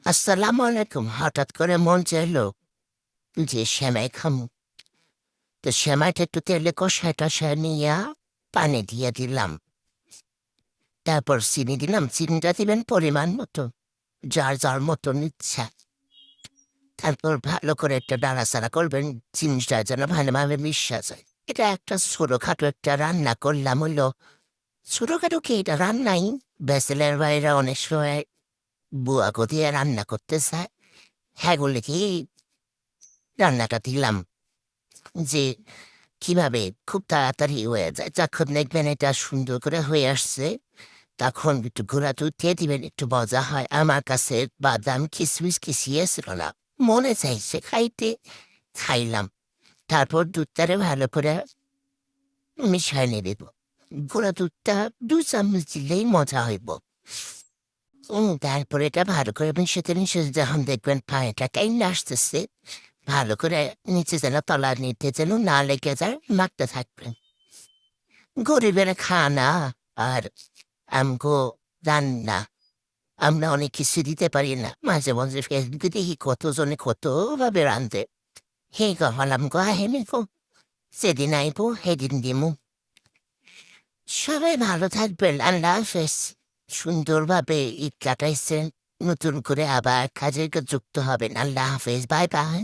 আসসালামু আলাইকুম। হঠাৎ করে মন চাইলো যে সেমাই খামু। তো সেমাইটা একটু তেলে কষায় টষায় নিয়া পানি দিয়ে দিলাম। তারপর চিনি দিলাম। চিনিটা দিবেন পরিমাণ মতো, যার যার মতন ইচ্ছা। তারপর ভালো করে একটা নাড়াচাড়া করবেন, জিনিসটা যেন ভালোভাবে মিশা যায়। এটা একটা ছোটখাটো একটা রান্না করলাম হইলো। ছোটখাটো কি এটা রান্নাই? ব্যাচেলার ভাইরা অনেক সময় বুয়াকে দিয়ে রান্না করতে চায়। হ্যাঁ বলে কি রান্নাটা দিলাম যে কিভাবে খুব তাড়াতাড়ি হয়ে যায়। যখন দেখবেন এটা সুন্দর করে হয়ে আসছে, তখন একটু গুঁড়া দুধ দিয়ে দিবেন, একটু মজা হয়। আমার কাছে বাদাম কিশমিশ কিছুই ছিল না, মনে চাইছে খাইতে, খাইলাম। তারপর দুধটারে ভালো করে মিশাই নেব। গুঁড়া দুধটা 2 চামচ দিলেই মজা হইব। তারপরে এটা ভালো করে মিশাতে মিশাতে যখন দেখবেন পানিটা কাইন্না আসতেছে, ভালো করে নিচে যেন তলার নিতে যেন না লেগে যায়, মাখতে থাকবেন। গরিবের খানা আর আমগো রান্না, আমরা অনেক কিছু দিতে পারি না। মাঝে মাঝে ফেসবুকে দেখি কতজনে কতভাবে রান্ধে। হে গহলাম গো হেমি গো, সেদিন আইবো সেদিন দিমু। সবাই ভালো থাকবেন, আল্লাহ হাফেজ। সুন্দরভাবে ঈদ কাটাইছেন, নতুন করে আবার কাজে যুক্ত হবেন। আল্লাহ হাফেজ, বাই বাই।